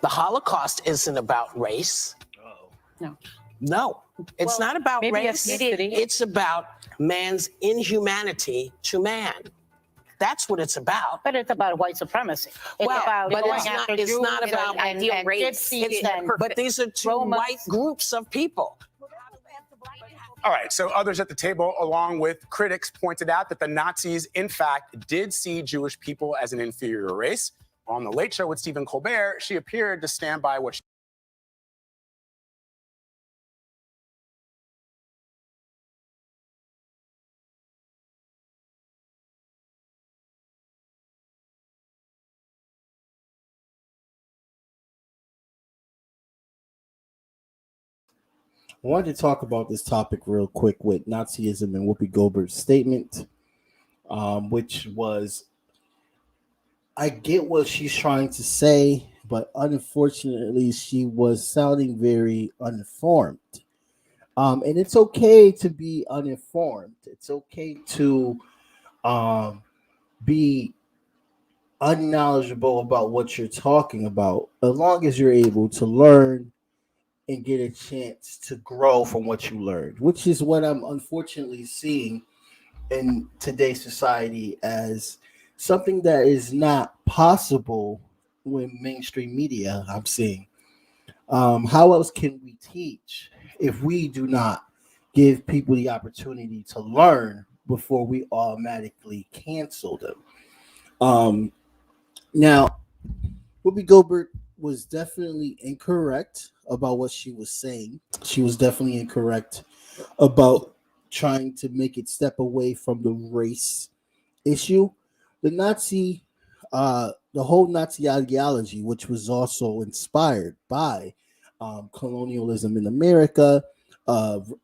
The Holocaust isn't about race. No, it's not about race. It's about man's inhumanity to man. That's what it's about. But it's about white supremacy. It's not about ideal race. But these are two white groups of people. All right, so others at the table, along with critics, pointed out that the Nazis, in fact, did see Jewish people as an inferior race. On The Late Show with Stephen Colbert, she appeared to stand by what she I wanted to talk about this topic real quick with Nazism and Whoopi Goldberg's statement, which was, I get what she's trying to say, but unfortunately, she was sounding very uninformed. And it's okay to be uninformed. It's okay to be unknowledgeable about what you're talking about, as long as you're able to learn and get a chance to grow from what you learned, which is what I'm unfortunately seeing in today's society as something that is not possible with mainstream media. I'm seeing. How else can we teach if we do not give people the opportunity to learn before we automatically cancel them? Now, Whoopi Goldberg was definitely incorrect about what she was saying. She was definitely incorrect about trying to make it step away from the race issue. The whole Nazi ideology, which was also inspired by colonialism in America,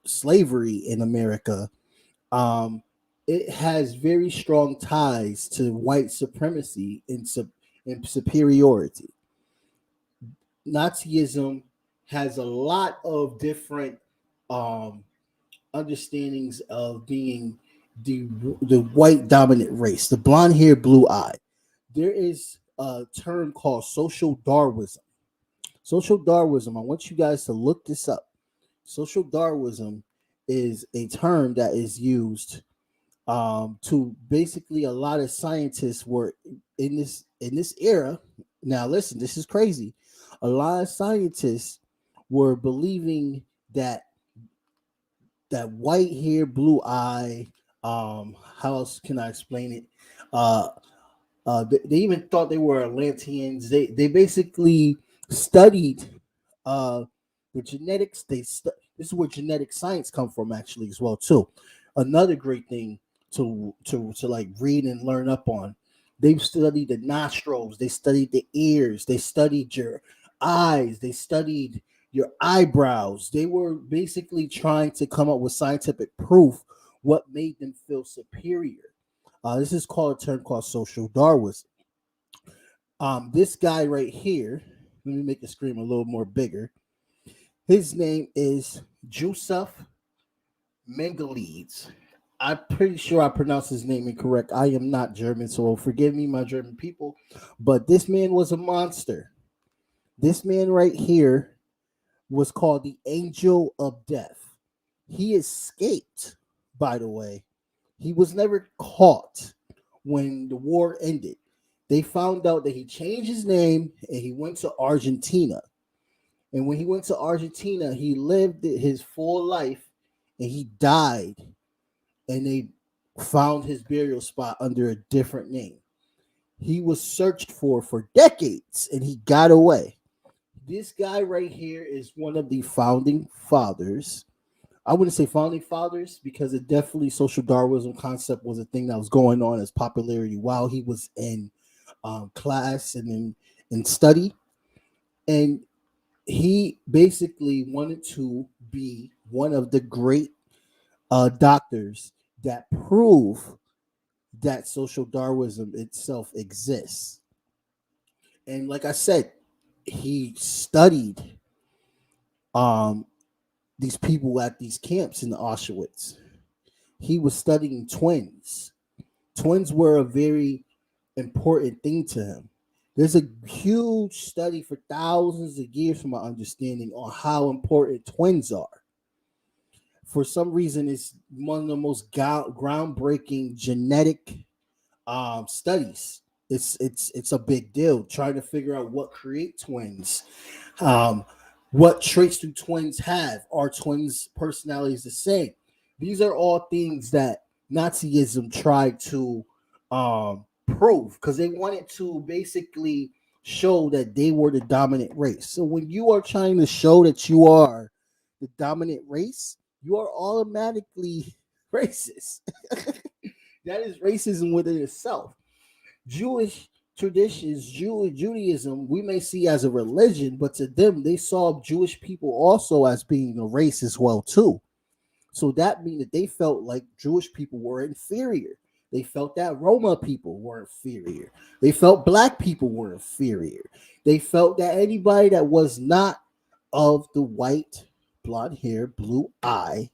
slavery in America, it has very strong ties to white supremacy and superiority. Nazism has a lot of different understandings of being the white dominant race, the blonde hair, blue eye. There is a term called social Darwinism. Social Darwinism, I want you guys to look this up. Social Darwinism is a term that is used to basically, a lot of scientists were in this era. Now listen, this is crazy. A lot of scientists were believing that white hair, blue eye, how else can I explain it? They even thought they were Atlanteans. They basically studied the genetics. This is where genetic science come from, actually, as well too. Another great thing to like read and learn up on. They've studied the nostrils. They studied the ears. They studied your eyes. They studied your eyebrows. They were basically trying to come up with scientific proof what made them feel superior. This is called a term called social Darwinism. This guy right here, let me make the screen a little more bigger. His name is Joseph Mengele. I'm pretty sure I pronounced his name incorrect. I am not German, so forgive me, my German people. But this man was a monster. This man right here was called the Angel of Death. He escaped, by the way. He was never caught when the war ended. They found out that he changed his name and he went to Argentina. And when he went to Argentina, he lived his full life and he died. And they found his burial spot under a different name. He was searched for decades and he got away. This guy right here is one of the founding fathers. I wouldn't say founding fathers because it definitely social Darwinism concept was a thing that was going on as popularity while he was in class and in study. And he basically wanted to be one of the great doctors that prove that social Darwinism itself exists. And like I said, he studied these people at these camps in Auschwitz. He was studying twins. Twins were a very important thing to him. There's a huge study for thousands of years, from my understanding, on how important twins are. For some reason, it's one of the most groundbreaking genetic studies. It's a big deal trying to figure out what create twins. What traits do twins have? Are twins' personalities the same? These are all things that Nazism tried to prove, because they wanted to basically show that they were the dominant race. So when you are trying to show that you are the dominant race, you are automatically racist. That is racism within itself. Jewish traditions, Judaism, we may see as a religion, but to them, they saw Jewish people also as being a race as well too. So that means that they felt like Jewish people were inferior. They felt that Roma people were inferior. They felt black people were inferior. They felt that anybody that was not of the white, blonde hair, blue eye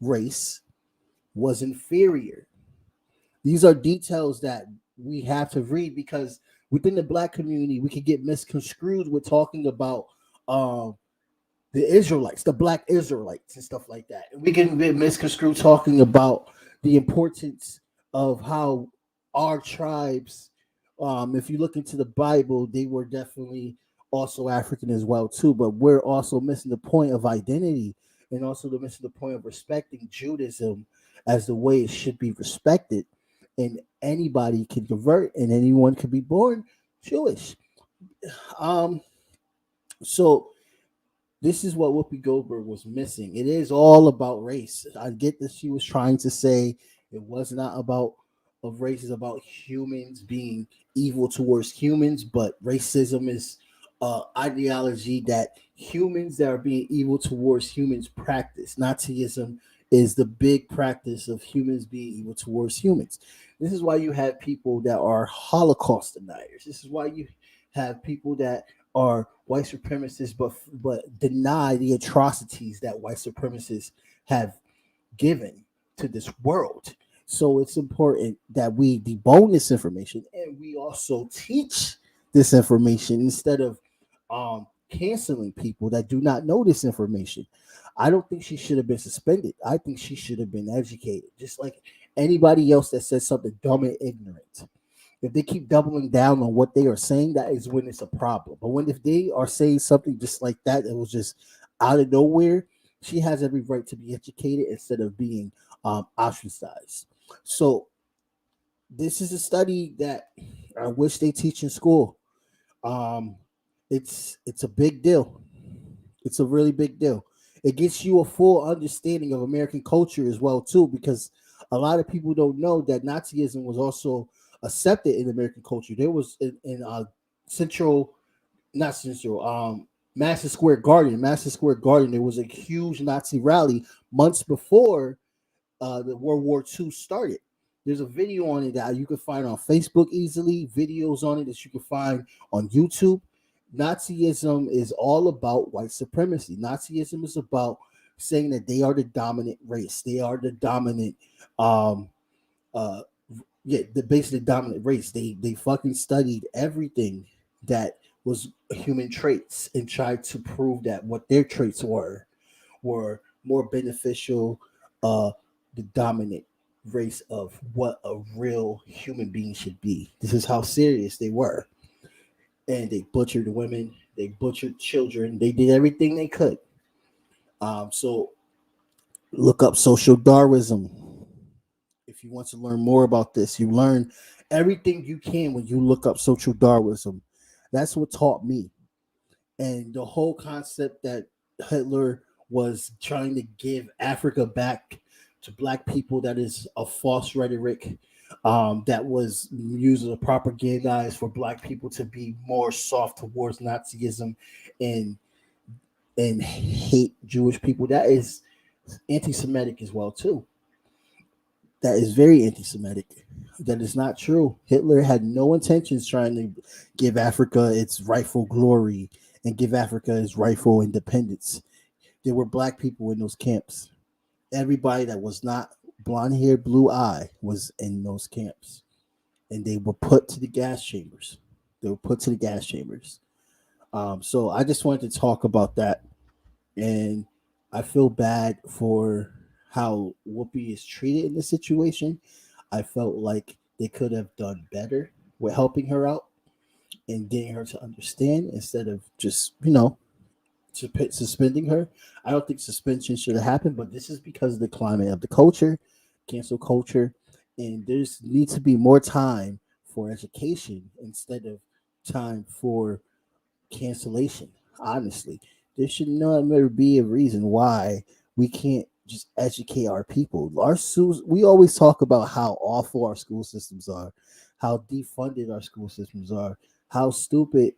race was inferior. These are details that we have to read, because within the black community, we could get misconstrued with talking about the Israelites, the black Israelites, and stuff like that. And we can get misconstrued talking about the importance of how our tribes, if you look into the Bible, they were definitely also African as well too. But we're also missing the point of identity, and also missing the point of respecting Judaism as the way it should be respected. And anybody can convert, and anyone can be born Jewish. So this is what Whoopi Goldberg was missing. It is all about race. I get that she was trying to say it was not about of race, is about humans being evil towards humans, but racism is ideology that humans that are being evil towards humans practice. Nazism is the big practice of humans being evil towards humans. This is why you have people that are Holocaust deniers. This is why you have people that are white supremacists, but deny the atrocities that white supremacists have given to this world. So it's important that we debone this information, and we also teach this information instead of canceling people that do not know this information. I don't think she should have been suspended. I think she should have been educated, just like anybody else that says something dumb and ignorant. If they keep doubling down on what they are saying, that is when it's a problem. But if they are saying something just like that, it was just out of nowhere, she has every right to be educated instead of being ostracized. So this is a study that I wish they teach in school. It's a big deal. It's a really big deal. It gets you a full understanding of American culture as well too, because a lot of people don't know that Nazism was also accepted in American culture. There was in Madison Square Garden. Madison Square Garden, there was a huge Nazi rally months before the World War II started. There's a video on it that you can find on Facebook easily, videos on it that you can find on YouTube. Nazism is all about white supremacy. Nazism is about saying that they are the dominant race. They are the dominant, basically dominant race. They fucking studied everything that was human traits and tried to prove that what their traits were more beneficial, the dominant race of what a real human being should be. This is how serious they were. And they butchered women, they butchered children, they did everything they could. So look up social Darwinism. If you want to learn more about this, you learn everything you can when you look up social Darwinism. That's what taught me. And the whole concept that Hitler was trying to give Africa back to black people, that is a false rhetoric. That was used as a propagandize for black people to be more soft towards Nazism and hate Jewish people. That is anti-Semitic as well too. That is very anti-Semitic. That is not true. Hitler had no intentions trying to give Africa its rightful glory and give Africa its rightful independence. There were black people in those camps. Everybody that was not blonde hair, blue eye was in those camps, and they were put to the gas chambers. They were put to the gas chambers. So I just wanted to talk about that, and I feel bad for how Whoopi is treated in this situation. I felt like they could have done better with helping her out and getting her to understand instead of just, suspending her. I don't think suspension should have happened, but this is because of the climate of the culture, cancel culture, and there's needs to be more time for education instead of time for cancellation. Honestly, there should never be a reason why we can't just educate our people. Our schools, we always talk about how awful our school systems are, how defunded our school systems are, how stupid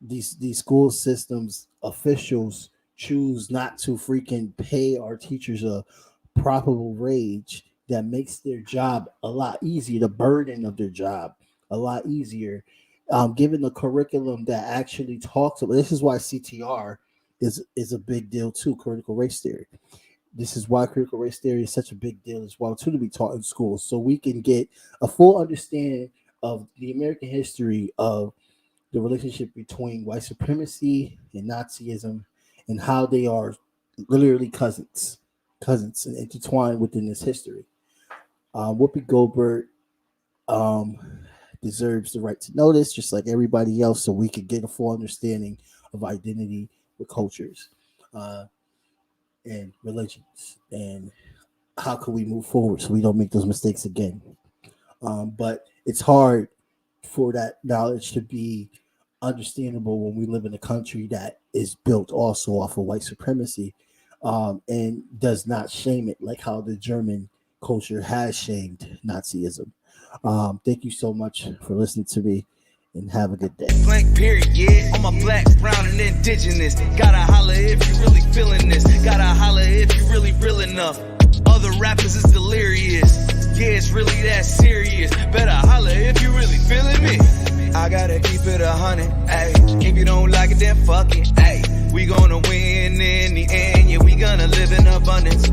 these school systems officials choose not to freaking pay our teachers a proper wage that makes their job a lot easier, the burden of their job a lot easier, given the curriculum that actually talks about. This is why CTR is a big deal too, critical race theory. This is why critical race theory is such a big deal as well too, to be taught in schools, so we can get a full understanding of the American history of the relationship between white supremacy and Nazism, and how they are literally cousins and intertwined within this history. Whoopi Goldberg deserves the right to know this, just like everybody else, so we could get a full understanding of identity with cultures and religions, and how can we move forward so we don't make those mistakes again. But it's hard for that knowledge to be understandable when we live in a country that is built also off of white supremacy, and does not shame it like how the German culture has shamed Nazism. Thank you so much for listening to me, and have a good day. Blank period, yeah. On my black, brown, and indigenous. Gotta holler if you really feeling this. Gotta holler if you really real enough. Other rappers is delirious. Yeah, it's really that serious. Better holler if you really feeling me. I gotta keep it 100, ayy. If you don't like it, then fuck it, ayy. We gonna win in the end, yeah, we gonna live in abundance.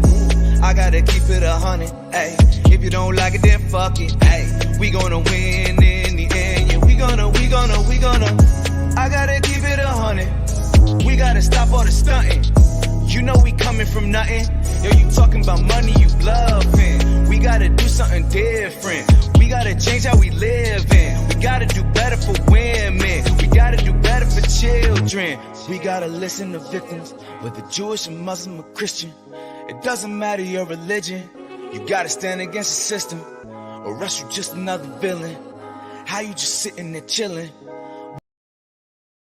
I gotta keep it 100, ayy. If you don't like it, then fuck it, ayy. We gonna win in the end, yeah, we gonna. I gotta keep it 100. We gotta stop all the stunting. You know we coming from nothing. Yo, you talking about money, you bluffing. We gotta do something different. We gotta change how we live in. We gotta do better for women. We gotta do better for children. We gotta listen to victims, whether Jewish or Muslim or Christian. It doesn't matter your religion. You gotta stand against the system, or else you just another villain. How you just sitting there chilling?